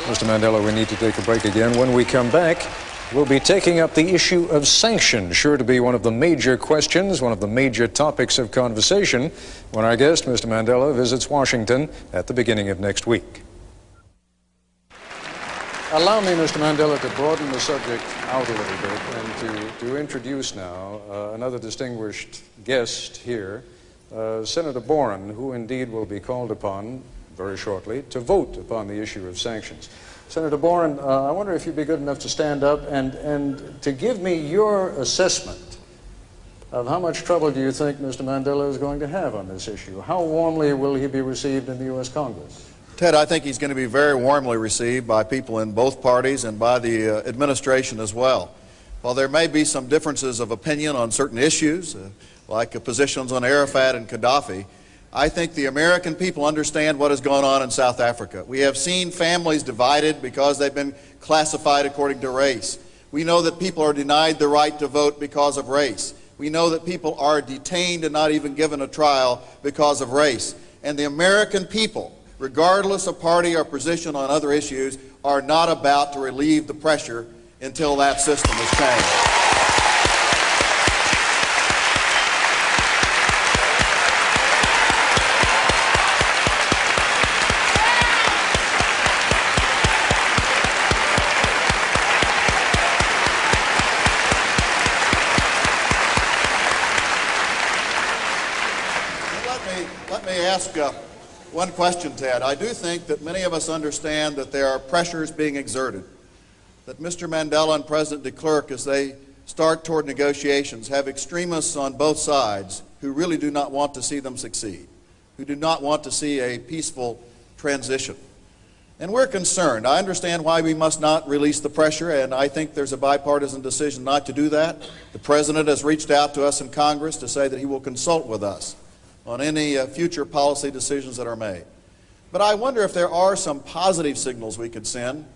Mr. Mandela, we need to take a break again. When we come back, we'll be taking up the issue of sanctions, sure to be one of the major questions, one of the major topics of conversation when our guest, Mr. Mandela, visits Washington at the beginning of next week. Allow me, Mr. Mandela, to broaden the subject out a little bit and to introduce now another distinguished guest here, Senator Boren, who indeed will be called upon very shortly to vote upon the issue of sanctions. Senator Boren, I wonder if you'd be good enough to stand up and to give me your assessment of how much trouble do you think Mr. Mandela is going to have on this issue? How warmly will he be received in the U.S. Congress? Ted, I think he's going to be very warmly received by people in both parties and by the administration as well. While there may be some differences of opinion on certain issues, like positions on Arafat and Gaddafi, I think the American people understand what has gone on in South Africa. We have seen families divided because they've been classified according to race. We know that people are denied the right to vote because of race. We know that people are detained and not even given a trial because of race. And the American people, regardless of party or position on other issues, are not about to relieve the pressure until that system is changed. Let me ask one question, Ted. I do think that many of us understand that there are pressures being exerted, that Mr. Mandela and President de Klerk, as they start toward negotiations, have extremists on both sides who really do not want to see them succeed, who do not want to see a peaceful transition. And we're concerned. I understand why we must not release the pressure, and I think there's a bipartisan decision not to do that. The President has reached out to us in Congress to say that he will consult with us on any future policy decisions that are made. But I wonder if there are some positive signals we could send,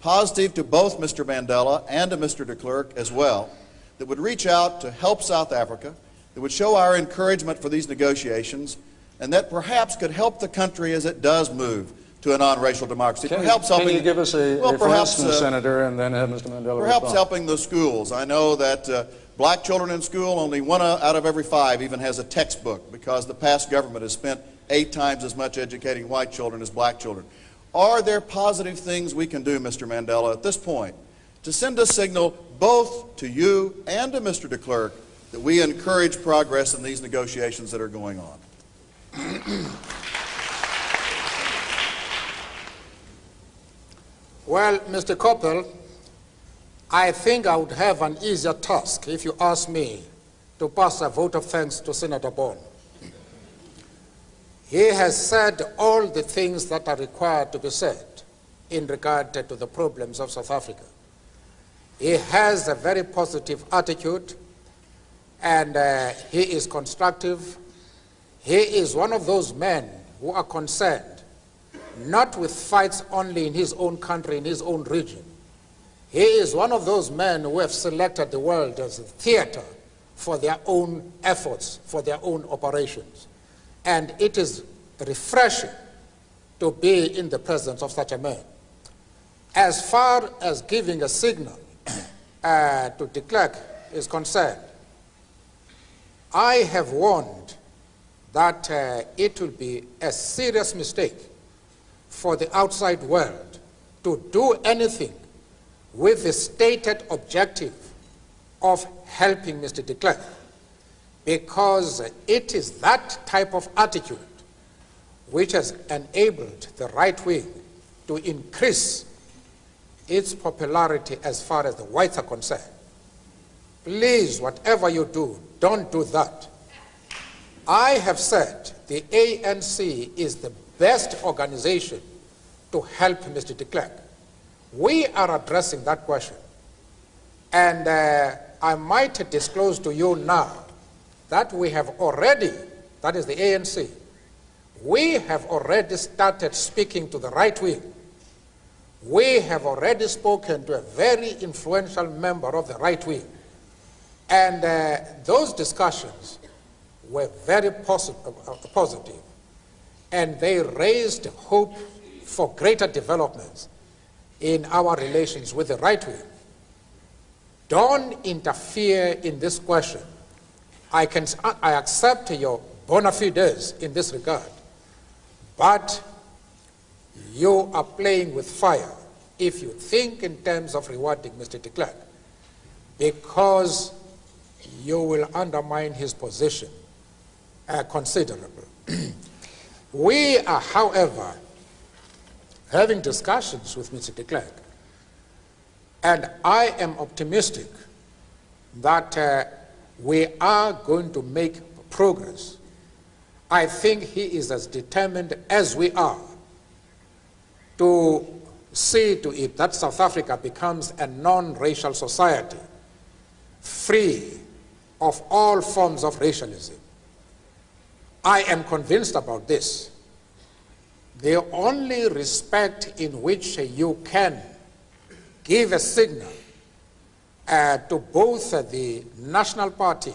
positive to both Mr. Mandela and to Mr. de Klerk as well, that would reach out to help South Africa, that would show our encouragement for these negotiations, and that perhaps could help the country as it does move to a non-racial democracy. Can you give us a for instance, Senator, and then have Mr. Mandela perhaps respond? Helping the schools. I know that Black children in school, only 1 out of every 5 even has a textbook because the past government has spent 8 times as much educating white children as black children. Are there positive things we can do, Mr. Mandela, at this point to send a signal both to you and to Mr. de Klerk that we encourage progress in these negotiations that are going on? Well, Mr. Koppel, I think I would have an easier task if you asked me to pass a vote of thanks to Senator Bond. He has said all the things that are required to be said in regard to the problems of South Africa. He has a very positive attitude, and he is constructive. He is one of those men who are concerned not with fights only in his own country, in his own region. He is one of those men who have selected the world as a theater for their own efforts, for their own operations. And it is refreshing to be in the presence of such a man. As far as giving a signal to de Klerk is concerned, I have warned that it will be a serious mistake for the outside world to do anything with the stated objective of helping Mr. de Klerk, because it is that type of attitude which has enabled the right wing to increase its popularity as far as the whites are concerned. Please, whatever you do, don't do that. I have said the ANC is the best organization to help Mr. de Klerk. We are addressing that question. And I might disclose to you now that we have already, that is the ANC, we have already started speaking to the right wing. We have already spoken to a very influential member of the right wing. And those discussions were very positive. And they raised hope for greater developments in our relations with the right wing. Don't interfere in this question. I accept your bona fides in this regard, but you are playing with fire if you think in terms of rewarding Mr. de Klerk, because you will undermine his position considerably. We are, however, having discussions with Mr. de Klerk, and I am optimistic that we are going to make progress. I think he is as determined as we are to see to it that South Africa becomes a non-racial society, free of all forms of racialism. I am convinced about this. The only respect in which you can give a signal to both the National Party,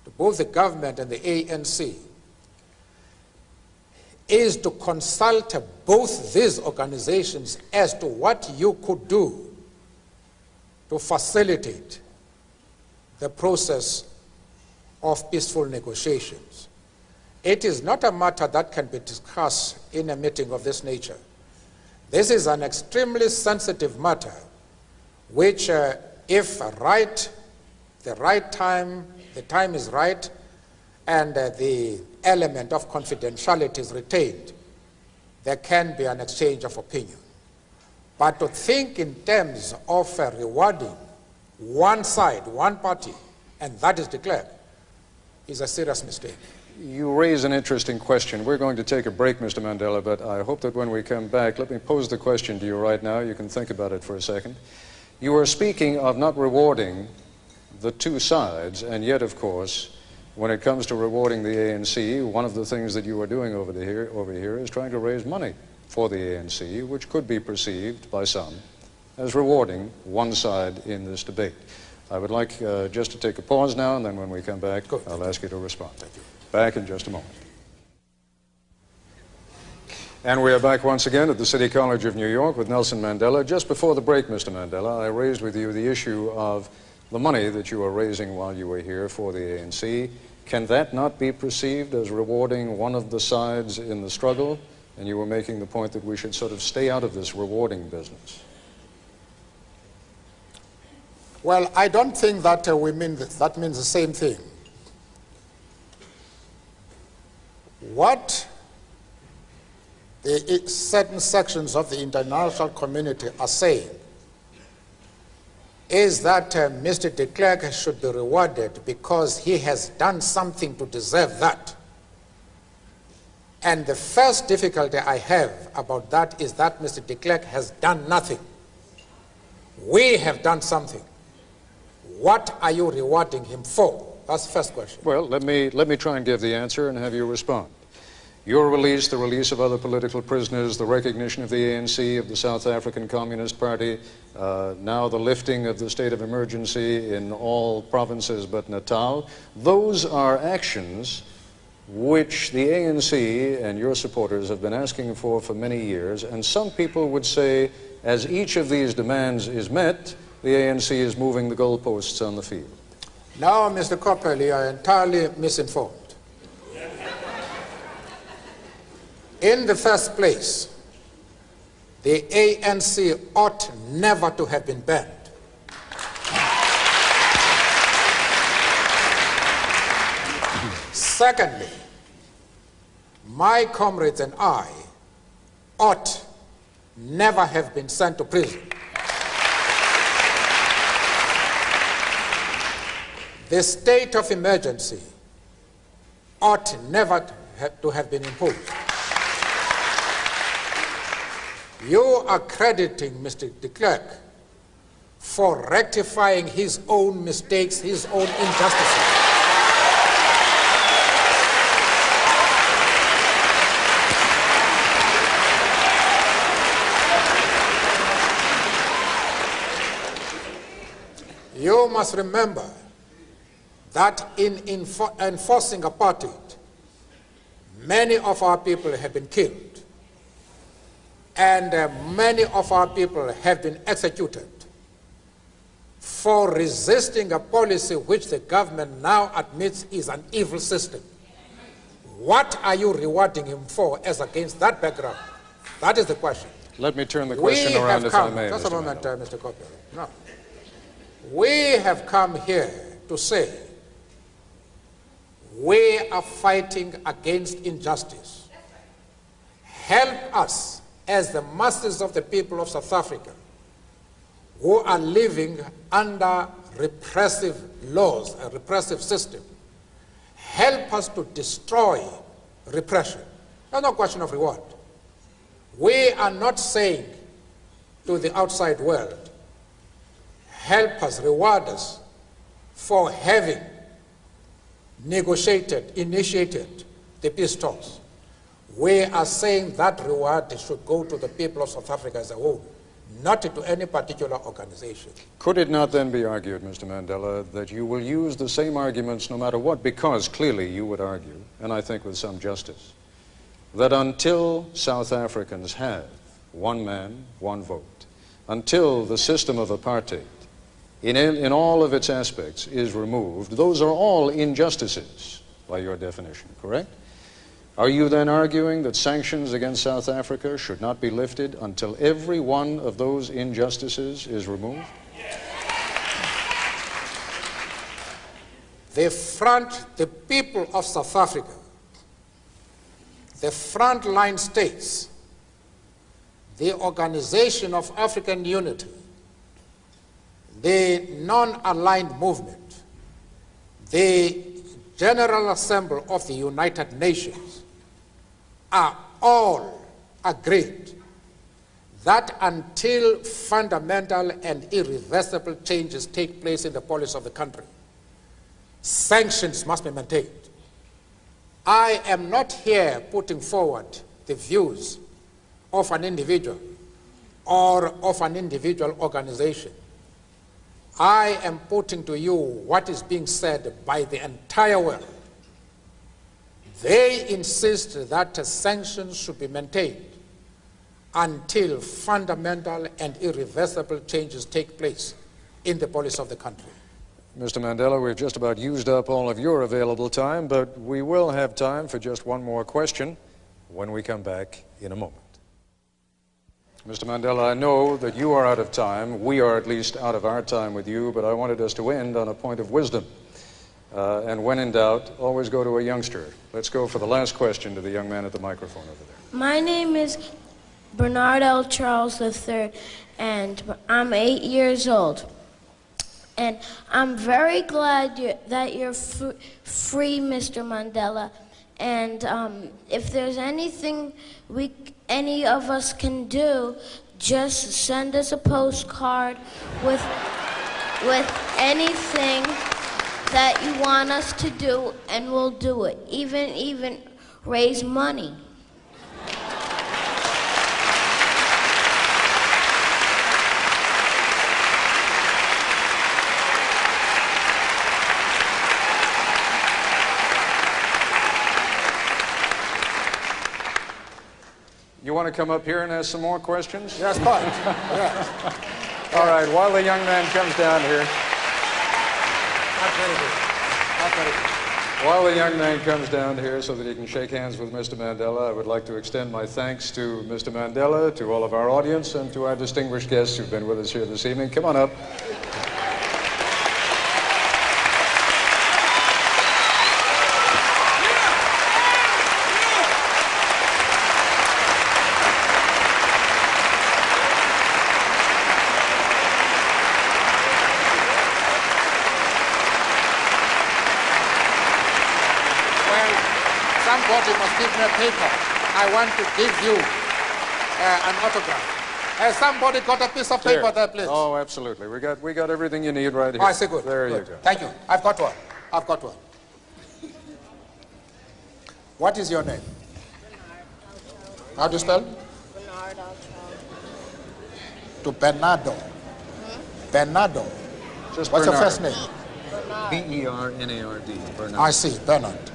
to both the government and the ANC, is to consult both these organizations as to what you could do to facilitate the process of peaceful negotiations. It is not a matter that can be discussed in a meeting of this nature. This is an extremely sensitive matter, which if the time is right, and the element of confidentiality is retained, there can be an exchange of opinion. But to think in terms of rewarding one side, one party, and that is de Klerk, is a serious mistake. You raise an interesting question. We're going to take a break, Mr. Mandela, but I hope that when we come back, let me pose the question to you right now. You can think about it for a second. You are speaking of not rewarding the two sides, and yet, of course, when it comes to rewarding the ANC, one of the things that you are doing over here is trying to raise money for the ANC, which could be perceived by some as rewarding one side in this debate. I would like just to take a pause now, and then when we come back, I'll ask you to respond. Thank you. Back in just a moment. And we are back once again at the City College of New York with Nelson Mandela. Just before the break, Mr. Mandela, I raised with you the issue of the money that you were raising while you were here for the ANC, can that not be perceived as rewarding one of the sides in the struggle? And you were making the point that we should sort of stay out of this rewarding business. Well, I don't think that that means the same thing. What certain sections of the international community are saying is that Mr. de Klerk should be rewarded because he has done something to deserve that. And the first difficulty I have about that is that Mr. de Klerk has done nothing. We have done something. What are you rewarding him for? That's the first question. Well, let me try and give the answer and have you respond. Your release, the release of other political prisoners, the recognition of the ANC, of the South African Communist Party, now the lifting of the state of emergency in all provinces but Natal, those are actions which the ANC and your supporters have been asking for many years, and some people would say, as each of these demands is met, the ANC is moving the goalposts on the field. Now, Mr. Koppel, you are entirely misinformed. In the first place, the ANC ought never to have been banned. Secondly, my comrades and I ought never have been sent to prison. The state of emergency ought never to have been imposed. You are crediting Mr. de Klerk for rectifying his own mistakes, his own injustices. You must remember that in enforcing apartheid, many of our people have been killed. And many of our people have been executed for resisting a policy which the government now admits is an evil system. What are you rewarding him for as against that background? That is the question. Let me turn the question around if I may. Just a moment, Mr. Koppel. No. We have come here to say we are fighting against injustice. Help us as the masters of the people of South Africa who are living under repressive laws, a repressive system. Help us to destroy repression. There's no question of reward. We are not saying to the outside world, help us, reward us for having initiated the peace talks. We are saying that reward should go to the people of South Africa as a whole, not to any particular organization. Could it not then be argued, Mr. Mandela, that you will use the same arguments no matter what, because clearly you would argue, and I think with some justice, that until South Africans have one man, one vote, until the system of apartheid, in all of its aspects, is removed, those are all injustices, by your definition, correct? Are you then arguing that sanctions against South Africa should not be lifted until every one of those injustices is removed? The people of South Africa, the frontline states, the Organization of African Unity, the non-aligned movement, the General Assembly of the United Nations are all agreed that until fundamental and irreversible changes take place in the policy of the country, sanctions must be maintained. I am not here putting forward the views of an individual or of an individual organization. I am putting to you what is being said by the entire world. They insist that sanctions should be maintained until fundamental and irreversible changes take place in the policy of the country. Mr. Mandela, we've just about used up all of your available time, but we will have time for just one more question when we come back in a moment. Mr. Mandela, I know that you are out of time. We are at least out of our time with you, but I wanted us to end on a point of wisdom. And when in doubt, always go to a youngster. Let's go for the last question to the young man at the microphone over there. My name is Bernard L. Charles III, and I'm 8 years old. And I'm very glad that you're free, Mr. Mandela. And if there's anything any of us can do, just send us a postcard with anything that you want us to do, and we'll do it. Even raise money. You want to come up here and ask some more questions? Yes, but. Yes. All right, while the young man comes down here. That's very good. That's very good. While the young man comes down here so that he can shake hands with Mr. Mandela, I would like to extend my thanks to Mr. Mandela, to all of our audience, and to our distinguished guests who've been with us here this evening. Come on up. Somebody must give me a paper. I want to give you an autograph. Has somebody got a piece of paper there, please? Oh, absolutely. We got everything you need right here. Oh, I see, good. There good. you go. Thank you. I've got one. I've got one. What is your name? How do you spell? Bernard L. Charles. To Bernardo. Bernardo. Just What's your Bernard. first name? Bernard. B-E-R-N-A-R-D. Bernard. I see, Bernard.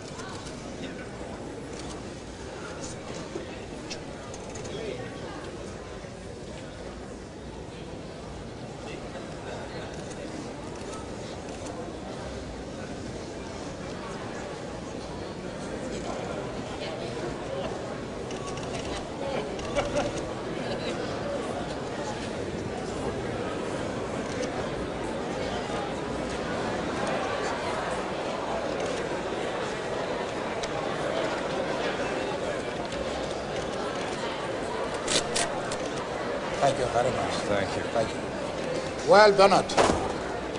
Thank you very much. Thank you. Thank you. Well, Bernard,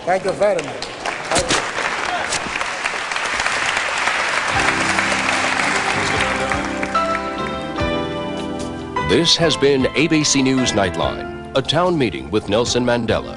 thank you very much. Thank you. This has been ABC News Nightline, a town meeting with Nelson Mandela.